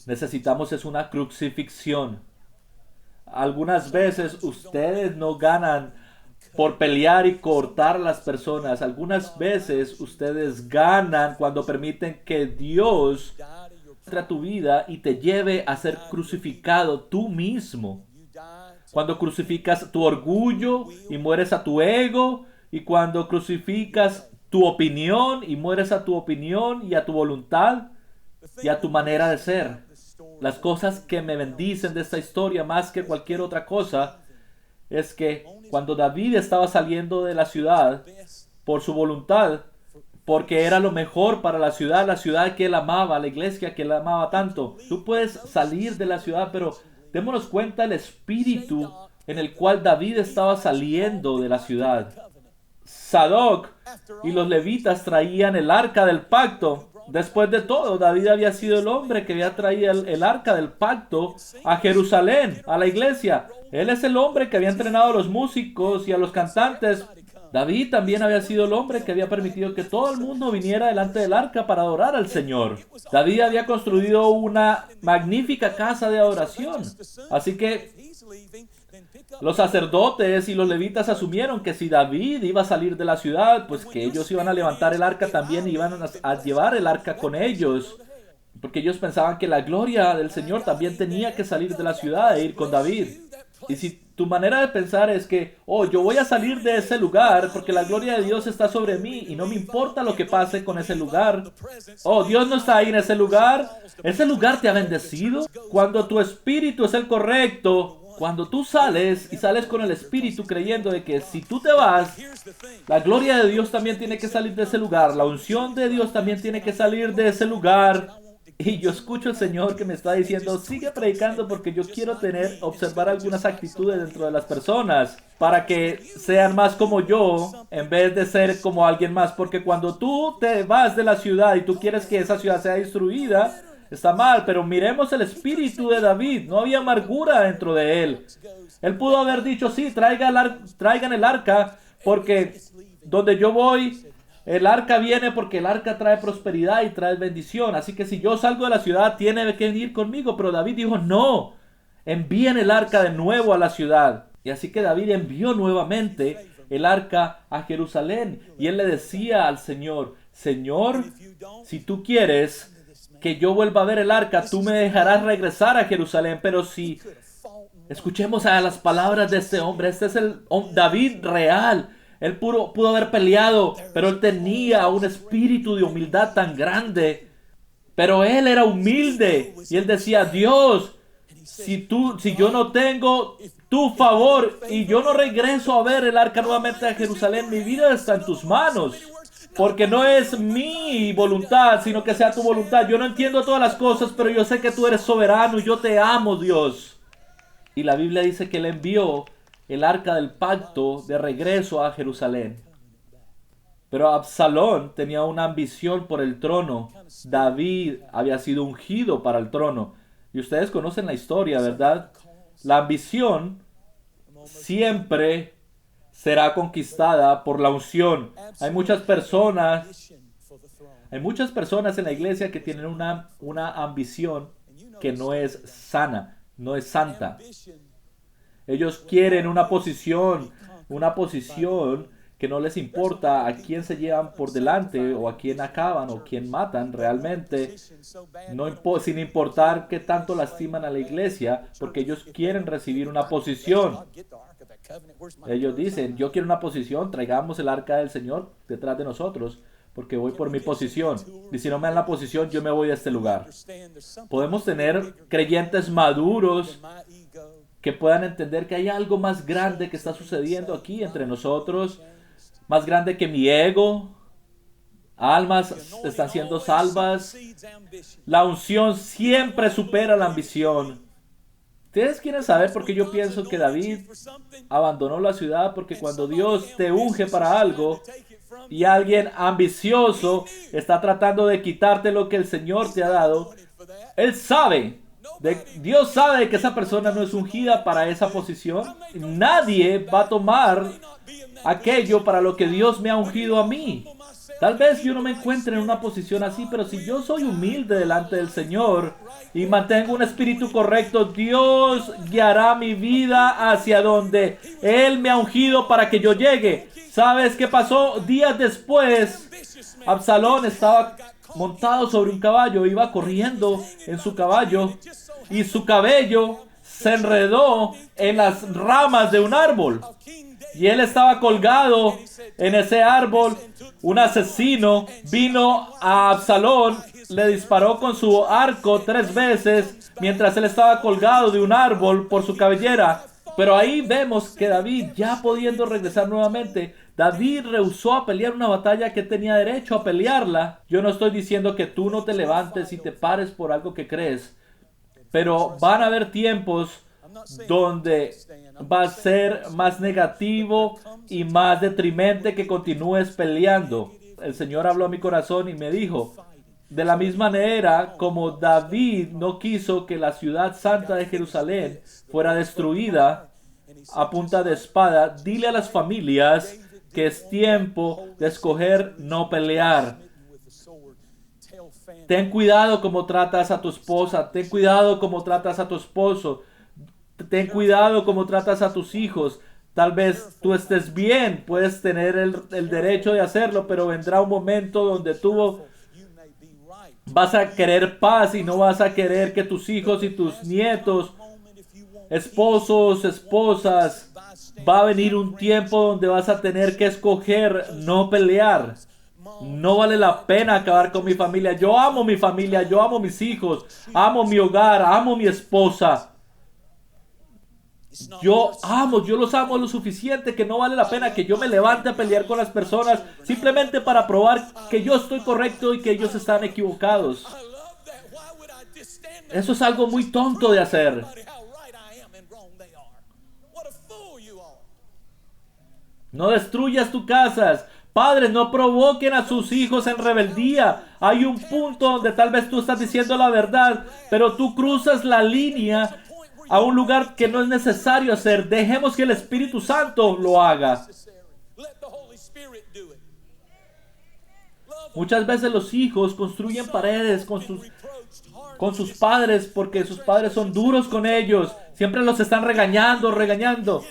Necesitamos una crucifixión. Algunas veces ustedes no ganan por pelear y cortar a las personas. Algunas veces ustedes ganan cuando permiten que Dios entre a tu vida y te lleve a ser crucificado tú mismo. Cuando crucificas tu orgullo y mueres a tu ego, y cuando crucificas tu opinión y mueres a tu opinión y a tu voluntad y a tu manera de ser. Las cosas que me bendicen de esta historia más que cualquier otra cosa es que cuando David estaba saliendo de la ciudad por su voluntad, porque era lo mejor para la ciudad que él amaba, la iglesia que él amaba tanto. Tú puedes salir de la ciudad, pero démonos cuenta el espíritu en el cual David estaba saliendo de la ciudad. Sadoc y los levitas traían el arca del pacto. Después de todo, David había sido el hombre que había traído el arca del pacto a Jerusalén, a la iglesia. Él es el hombre que había entrenado a los músicos y a los cantantes. David también había sido el hombre que había permitido que todo el mundo viniera delante del arca para adorar al Señor. David había construido una magnífica casa de adoración. Así que los sacerdotes y los levitas asumieron que si David iba a salir de la ciudad, pues que ellos iban a levantar el arca también y iban a llevar el arca con ellos. Porque ellos pensaban que la gloria del Señor también tenía que salir de la ciudad e ir con David. Y si tu manera de pensar es que, yo voy a salir de ese lugar porque la gloria de Dios está sobre mí y no me importa lo que pase con ese lugar. Dios no está ahí en ese lugar. Ese lugar te ha bendecido. Cuando tu espíritu es el correcto, cuando tú sales y sales con el espíritu creyendo de que si tú te vas, la gloria de Dios también tiene que salir de ese lugar. La unción de Dios también tiene que salir de ese lugar. Y yo escucho al Señor que me está diciendo: sigue predicando, porque yo quiero observar algunas actitudes dentro de las personas para que sean más como yo en vez de ser como alguien más. Porque cuando tú te vas de la ciudad y tú quieres que esa ciudad sea destruida, está mal, pero miremos el espíritu de David. No había amargura dentro de él. Él pudo haber dicho, sí, traigan el arca, porque donde yo voy, el arca viene porque el arca trae prosperidad y trae bendición. Así que si yo salgo de la ciudad, tiene que venir conmigo. Pero David dijo, no, envíen el arca de nuevo a la ciudad. Y así que David envió nuevamente el arca a Jerusalén. Y él le decía al Señor, Señor, si tú quieres que yo vuelva a ver el arca, tú me dejarás regresar a Jerusalén. Pero si... Escuchemos a las palabras de este hombre. Este es el David real. Él pudo haber peleado, pero él tenía un espíritu de humildad tan grande. Pero él era humilde. Y él decía, Dios, si yo no tengo tu favor y yo no regreso a ver el arca nuevamente a Jerusalén, mi vida está en tus manos. Porque no es mi voluntad, sino que sea tu voluntad. Yo no entiendo todas las cosas, pero yo sé que tú eres soberano y yo te amo, Dios. Y la Biblia dice que él envió el arca del pacto de regreso a Jerusalén. Pero Absalón tenía una ambición por el trono. David había sido ungido para el trono. Y ustedes conocen la historia, ¿verdad? La ambición siempre será conquistada por la unción. Hay muchas personas en la iglesia que tienen una ambición que no es sana, no es santa. Ellos quieren una posición que no les importa a quién se llevan por delante o a quién acaban o quién matan realmente, sin importar qué tanto lastiman a la iglesia, porque ellos quieren recibir una posición. Ellos dicen, yo quiero una posición, traigamos el arca del Señor detrás de nosotros, porque voy por mi posición. Y si no me dan la posición, yo me voy a este lugar. Podemos tener creyentes maduros que puedan entender que hay algo más grande que está sucediendo aquí entre nosotros, más grande que mi ego. Almas están siendo salvas. La unción siempre supera la ambición. ¿Ustedes quieren saber por qué yo pienso que David abandonó la ciudad? Porque cuando Dios te unge para algo y alguien ambicioso está tratando de quitarte lo que el Señor te ha dado, Dios sabe que esa persona no es ungida para esa posición. Nadie va a tomar aquello para lo que Dios me ha ungido a mí. Tal vez yo no me encuentre en una posición así, pero si yo soy humilde delante del Señor y mantengo un espíritu correcto, Dios guiará mi vida hacia donde Él me ha ungido para que yo llegue. ¿Sabes qué pasó? Días después, Absalón estaba montado sobre un caballo, iba corriendo en su caballo y su cabello se enredó en las ramas de un árbol. Y él estaba colgado en ese árbol. Un asesino vino a Absalón, le disparó con su arco 3 veces mientras él estaba colgado de un árbol por su cabellera. Pero ahí vemos que David, ya pudiendo regresar nuevamente, David rehusó a pelear una batalla que tenía derecho a pelearla. Yo no estoy diciendo que tú no te levantes y te pares por algo que crees, pero van a haber tiempos donde va a ser más negativo y más deprimente que continúes peleando. El Señor habló a mi corazón y me dijo, de la misma manera como David no quiso que la ciudad santa de Jerusalén fuera destruida a punta de espada, dile a las familias que es tiempo de escoger no pelear. Ten cuidado cómo tratas a tu esposa, ten cuidado cómo tratas a tu esposo, ten cuidado cómo tratas a tus hijos. Tal vez tú estés bien, puedes tener el derecho de hacerlo, pero vendrá un momento donde tú vas a querer paz y no vas a querer que tus hijos y tus nietos, esposos, esposas, va a venir un tiempo donde vas a tener que escoger no pelear. No vale la pena acabar con mi familia. Yo amo mi familia, yo amo mis hijos, amo mi hogar, amo mi esposa. Yo los amo lo suficiente que no vale la pena que yo me levante a pelear con las personas simplemente para probar que yo estoy correcto y que ellos están equivocados. Eso es algo muy tonto de hacer. No destruyas tus casas Padres, no provoquen a sus hijos en rebeldía. Hay un punto donde tal vez tú estás diciendo la verdad, pero tú cruzas la línea a un lugar que no es necesario hacer. Dejemos que el Espíritu Santo lo haga. Muchas veces los hijos construyen paredes con sus padres porque sus padres son duros con ellos. Siempre los están regañando.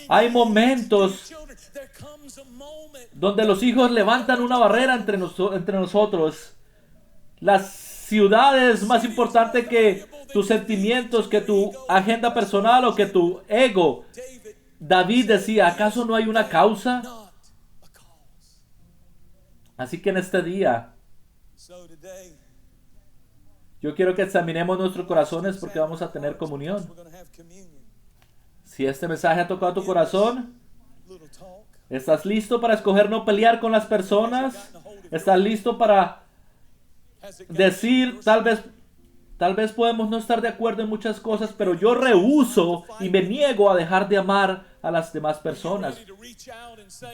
Hay momentos donde los hijos levantan una barrera entre nosotros. La ciudad es más importante que tus sentimientos, que tu agenda personal o que tu ego. David decía, ¿acaso no hay una causa? Así que en este día, yo quiero que examinemos nuestros corazones porque vamos a tener comunión. Si este mensaje ha tocado tu corazón, ¿estás listo para escoger no pelear con las personas? ¿Estás listo para decir, tal vez podemos no estar de acuerdo en muchas cosas, pero yo rehúso y me niego a dejar de amar a las demás personas?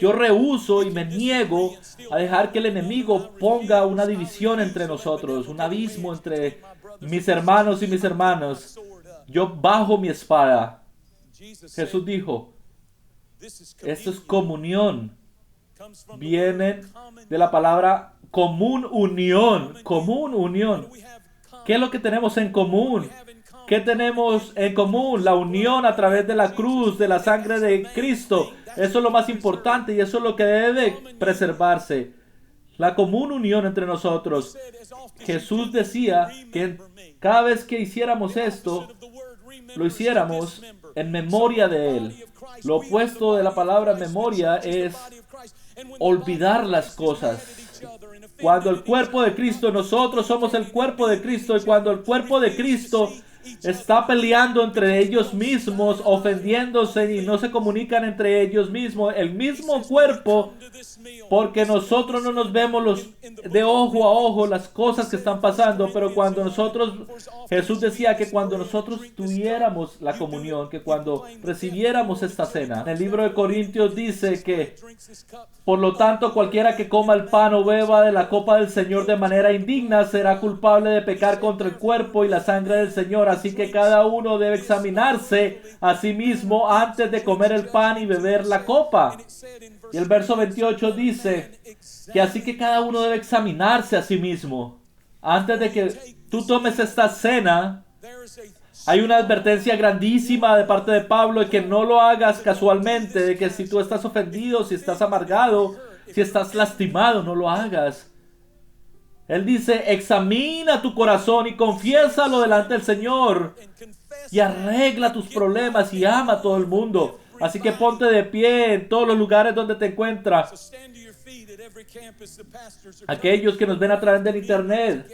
Yo rehúso y me niego a dejar que el enemigo ponga una división entre nosotros, un abismo entre mis hermanos y mis hermanas. Yo bajo mi espada. Jesús dijo, esto es comunión. Viene de la palabra común unión. ¿Qué es lo que tenemos en común? ¿Qué tenemos en común? La unión a través de la cruz, de la sangre de Cristo. Eso es lo más importante y eso es lo que debe preservarse. La común unión entre nosotros. Jesús decía que cada vez que hiciéramos esto, lo hiciéramos en memoria de Él. Lo opuesto de la palabra memoria es olvidar las cosas. Cuando el cuerpo de Cristo, nosotros somos el cuerpo de Cristo, y cuando el cuerpo de Cristo está peleando entre ellos mismos, ofendiéndose y no se comunican entre ellos mismos, el mismo cuerpo, porque nosotros no nos vemos de ojo a ojo las cosas que están pasando, pero cuando nosotros, Jesús decía que cuando nosotros tuviéramos la comunión, que cuando recibiéramos esta cena, en el libro de Corintios dice que por lo tanto cualquiera que coma el pan o beba de la copa del Señor de manera indigna será culpable de pecar contra el cuerpo y la sangre del Señor. Así que cada uno debe examinarse a sí mismo antes de comer el pan y beber la copa. Y el verso 28 dice que así que cada uno debe examinarse a sí mismo. Antes de que tú tomes esta cena, hay una advertencia grandísima de parte de Pablo de que no lo hagas casualmente, de que si tú estás ofendido, si estás amargado, si estás lastimado, no lo hagas. Él dice, examina tu corazón y confiésalo delante del Señor y arregla tus problemas y ama a todo el mundo. Así que ponte de pie en todos los lugares donde te encuentras. Aquellos que nos ven a través del internet,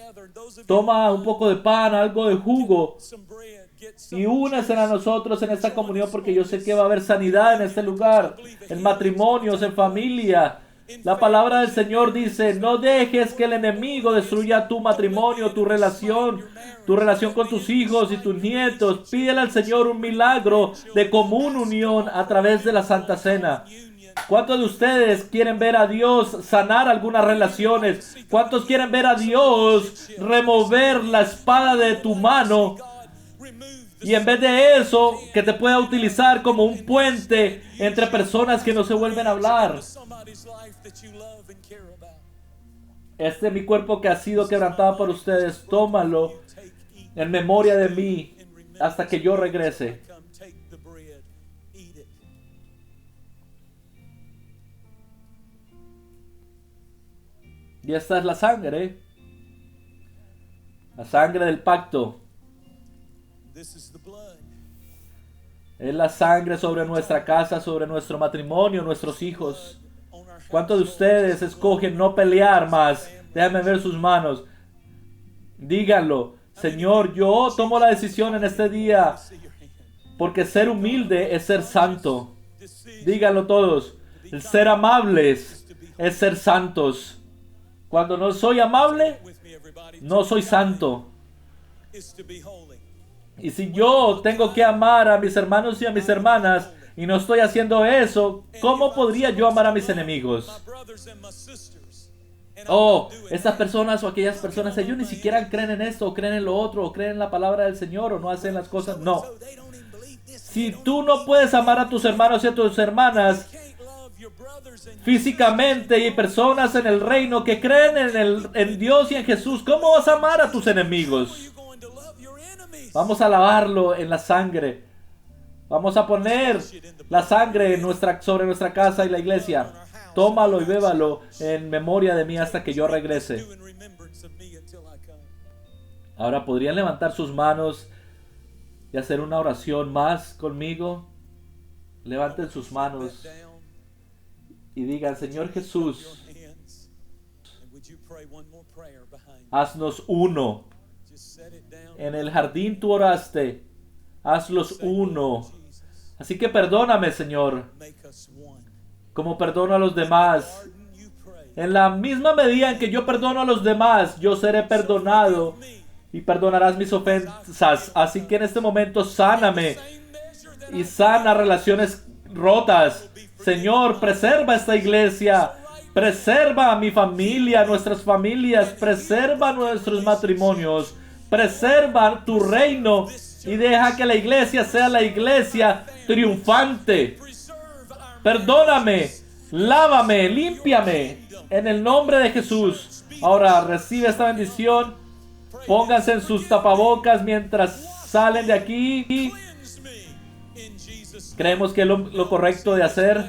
toma un poco de pan, algo de jugo y únese a nosotros en esta comunión, porque yo sé que va a haber sanidad en este lugar, en matrimonios, en familia. La palabra del Señor dice, no dejes que el enemigo destruya tu matrimonio, tu relación con tus hijos y tus nietos. Pídele al Señor un milagro de común unión a través de la Santa Cena. ¿Cuántos de ustedes quieren ver a Dios sanar algunas relaciones? ¿Cuántos quieren ver a Dios remover la espada de tu mano? Y en vez de eso, que te pueda utilizar como un puente entre personas que no se vuelven a hablar. Este es mi cuerpo que ha sido quebrantado por ustedes. Tómalo en memoria de mí hasta que yo regrese. Y esta es la sangre. La sangre del pacto. Es la sangre sobre nuestra casa, sobre nuestro matrimonio, nuestros hijos. ¿Cuántos de ustedes escogen no pelear más? Déjame ver sus manos. Díganlo. Señor, yo tomo la decisión en este día, porque ser humilde es ser santo. Díganlo todos. El ser amables es ser santos. Cuando no soy amable, no soy santo. Y si yo tengo que amar a mis hermanos y a mis hermanas, y no estoy haciendo eso, ¿cómo podría yo amar a mis enemigos? Oh, estas personas o aquellas personas, ellos ni siquiera creen en esto, o creen en lo otro, o creen en la palabra del Señor, o no hacen las cosas. No. Si tú no puedes amar a tus hermanos y a tus hermanas físicamente, y hay personas en el reino que creen en Dios y en Jesús, ¿cómo vas a amar a tus enemigos? Vamos a lavarlo en la sangre. Vamos a poner la sangre sobre nuestra casa y la iglesia. Tómalo y bébalo en memoria de mí hasta que yo regrese. Ahora, ¿podrían levantar sus manos y hacer una oración más conmigo? Levanten sus manos y digan: Señor Jesús, haznos uno. En el jardín tú oraste, hazlos uno. Así que perdóname, Señor, como perdono a los demás. En la misma medida en que yo perdono a los demás, yo seré perdonado y perdonarás mis ofensas. Así que en este momento sáname y sana relaciones rotas. Señor, preserva esta iglesia, preserva a mi familia, nuestras familias, preserva nuestros matrimonios, preserva tu reino y deja que la iglesia sea la iglesia triunfante. Perdóname, lávame, límpiame en el nombre de Jesús. Ahora recibe esta bendición. Pónganse en sus tapabocas mientras salen de aquí. Creemos que es lo correcto de hacer.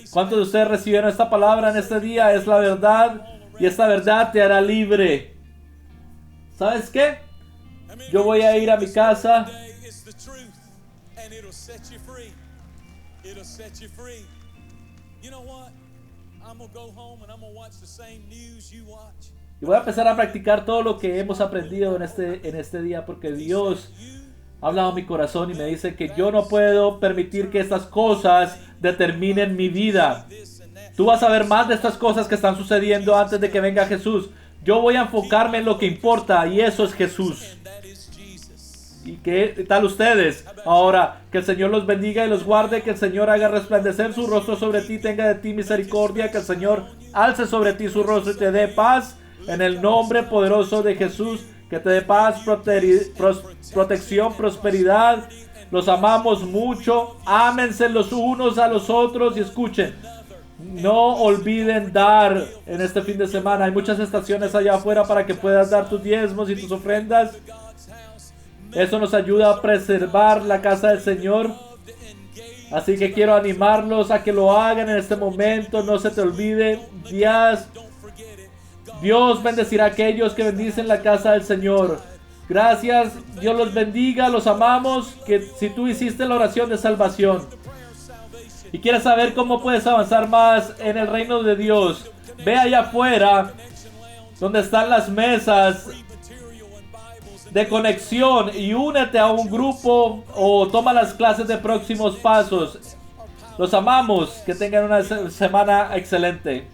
¿Cuántos de ustedes recibieron esta palabra en este día? Es la verdad, y esta verdad te hará libre. ¿Sabes qué? Yo voy a ir a mi casa y voy a empezar a practicar todo lo que hemos aprendido en este día, porque Dios ha hablado a mi corazón y me dice que yo no puedo permitir que estas cosas determinen mi vida. Tú vas a ver más de estas cosas que están sucediendo antes de que venga Jesús. Yo voy a enfocarme en lo que importa, y eso es Jesús. ¿Y qué tal ustedes? Ahora, que el Señor los bendiga y los guarde, que el Señor haga resplandecer su rostro sobre ti, tenga de ti misericordia, que el Señor alce sobre ti su rostro y te dé paz, en el nombre poderoso de Jesús, que te dé paz, protección, prosperidad. Los amamos mucho, ámense los unos a los otros y escuchen. No olviden dar en este fin de semana. Hay muchas estaciones allá afuera para que puedas dar tus diezmos y tus ofrendas. Eso nos ayuda a preservar la casa del Señor. Así que quiero animarlos a que lo hagan en este momento. No se te olvide. Dios bendecirá a aquellos que bendicen la casa del Señor. Gracias. Dios los bendiga. Los amamos. Que si tú hiciste la oración de salvación y quieres saber cómo puedes avanzar más en el reino de Dios, ve allá afuera donde están las mesas de conexión y únete a un grupo o toma las clases de próximos pasos. Los amamos. Que tengan una semana excelente.